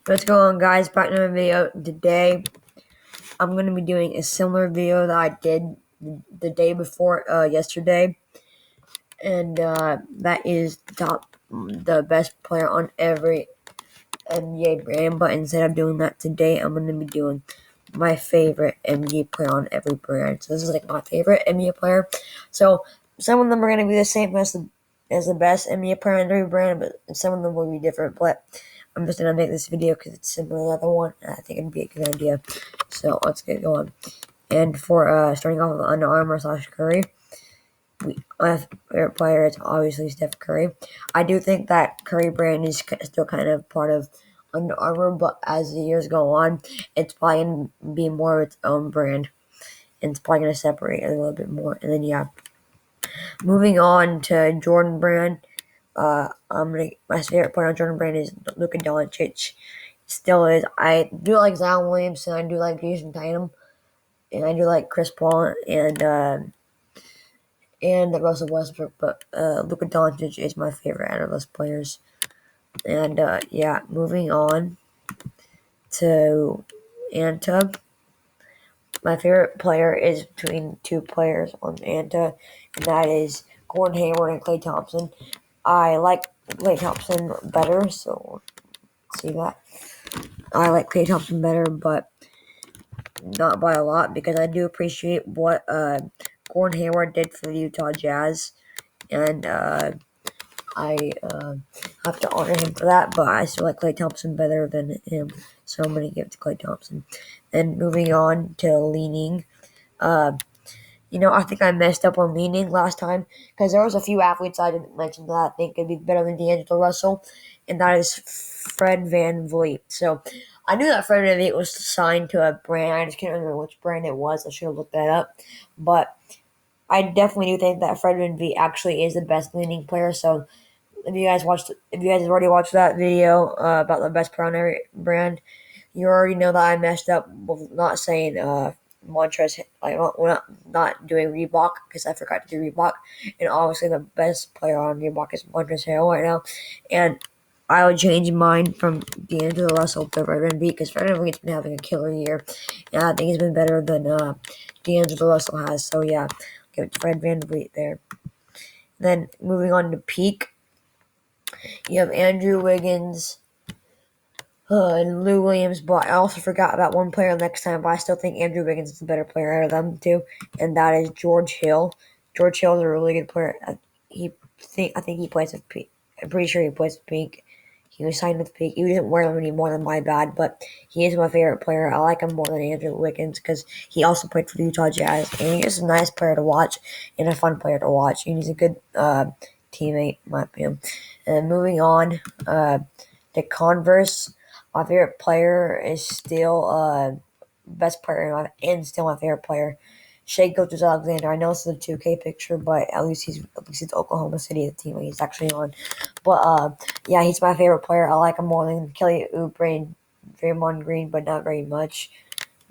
What's going on, guys? Back to another video. Today, I'm going to be doing a similar video that I did the day before yesterday, and that is the best player on every NBA brand. But instead of doing that today, I'm going to be doing my favorite NBA player on every brand. So this is like my favorite NBA player. So some of them are going to be the same as the best NBA player on every brand, but some of them will be different. But I'm just going to make this video because it's similar to the other one, and I think it'd be a good idea. So let's get going. And for starting off with Under Armour / Curry, my favorite player is obviously Steph Curry. I do think that Curry brand is still kind of part of Under Armour, but as the years go on, it's probably going to be more of its own brand, and it's probably going to separate a little bit more. And then, yeah, moving on to Jordan brand. My favorite player on Jordan brand is Luka Doncic. Still is. I do like Zion Williamson. I do like Jason Tatum, and I do like Chris Paul and Russell Westbrook. But Luka Doncic is my favorite out of those players. And yeah, moving on to Anta. My favorite player is between two players on Anta, and that is Gordon Hayward and Klay Thompson. I like Klay Thompson better, so see that. I like Klay Thompson better, but not by a lot, because I do appreciate what Gordon Hayward did for the Utah Jazz, and I have to honor him for that, but I still like Klay Thompson better than him, so I'm going to give it to Klay Thompson. Then moving on to Li-Ning. I think I messed up on Li-Ning last time, because there was a few athletes I didn't mention that I think could be better than D'Angelo Russell, and that is Fred VanVleet. So I knew that Fred VanVleet was signed to a brand. I just can't remember which brand it was. I should have looked that up. But I definitely do think that Fred VanVleet actually is the best Li-Ning player. So if you guys have already watched that video about the best player on every brand, you already know that I messed up with not saying Montrezl, like not doing Reebok, because I forgot to do Reebok, and obviously the best player on Reebok is Montrezl Harrell right now, and I would change mine from D'Angelo Russell to Fred VanVleet, because Fred VanVleet's been having a killer year, and I think he's been better than D'Angelo Russell has. So yeah, give it to Fred VanVleet there. Then moving on to peak, you have Andrew Wiggins, and Lou Williams, but I also forgot about one player next time, but I still think Andrew Wiggins is the better player out of them two, and that is George Hill. George Hill is a really good player. I think he plays with Peak. I'm pretty sure he plays with Peak. He was signed with Peak. He didn't wear them anymore than my bad, but he is my favorite player. I like him more than Andrew Wiggins because he also played for the Utah Jazz, and he's a nice player to watch and a fun player to watch, and he's a good teammate, in my opinion. And moving on to Converse. My favorite player is still best player and still my favorite player, Shal-Gilgeous Alexander. I know this is a 2K picture, but at least he's Oklahoma City, the team he's actually on. But yeah, he's my favorite player. I like him more than Kelly Oubre and Draymond Green, but not very much.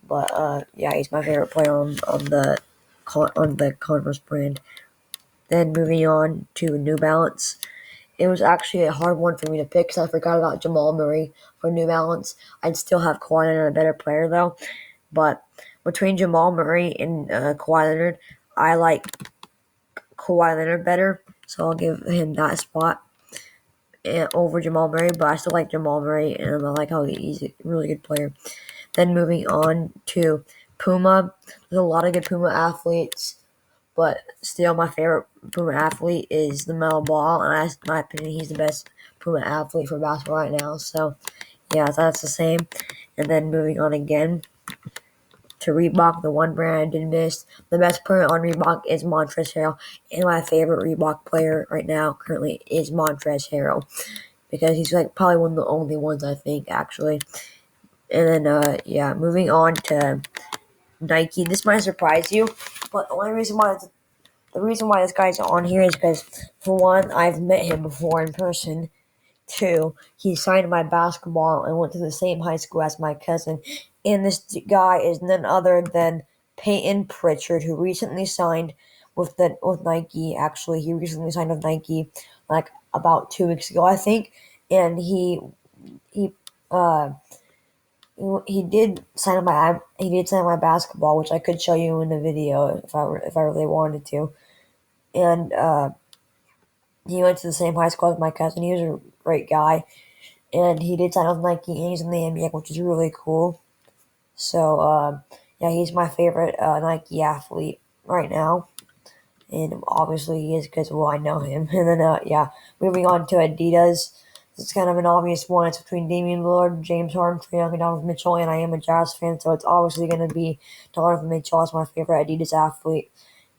But yeah, he's my favorite player on the Converse brand. Then moving on to New Balance. It was actually a hard one for me to pick because I forgot about Jamal Murray for New Balance. I'd still have Kawhi Leonard a better player, though. But between Jamal Murray and Kawhi Leonard, I like Kawhi Leonard better. So I'll give him that spot over Jamal Murray. But I still like Jamal Murray, and I like how he's a really good player. Then moving on to Puma. There's a lot of good Puma athletes. But still, my favorite Puma athlete is Lamelo Ball, and in my opinion, he's the best Puma athlete for basketball right now. So, yeah, that's the same. And then moving on again to Reebok, the one brand I did miss. The best player on Reebok is Montrezl Harrell, and my favorite Reebok player right now currently is Montrezl Harrell, because he's like probably one of the only ones I think, actually. And then, yeah, moving on to Nike. This might surprise you, but the reason why this guy's on here is because, for one, I've met him before in person. Two, he signed my basketball and went to the same high school as my cousin. And this guy is none other than Payton Pritchard, who recently signed with Nike. Actually, he recently signed with Nike like about 2 weeks ago, I think. And he Uh, he did sign my basketball, which I could show you in the video if I really wanted to. And he went to the same high school as my cousin. He was a great guy, and he did sign with Nike, and he's in the NBA, which is really cool. So yeah, he's my favorite Nike athlete right now. And obviously he is because, well, I know him. And then, yeah, moving on to Adidas. It's kind of an obvious one. It's between Damian Lillard, James Harden, Trae Young, and Donovan Mitchell, and I am a Jazz fan, so it's obviously going to be Donovan Mitchell as my favorite Adidas athlete.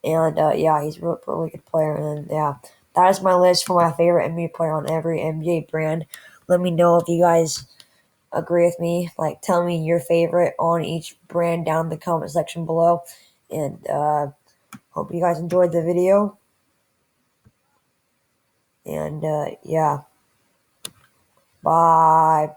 And, yeah, he's a really, really good player. And, yeah, that is my list for my favorite NBA player on every NBA brand. Let me know if you guys agree with me. Like, tell me your favorite on each brand down in the comment section below. And, hope you guys enjoyed the video. And yeah, bye.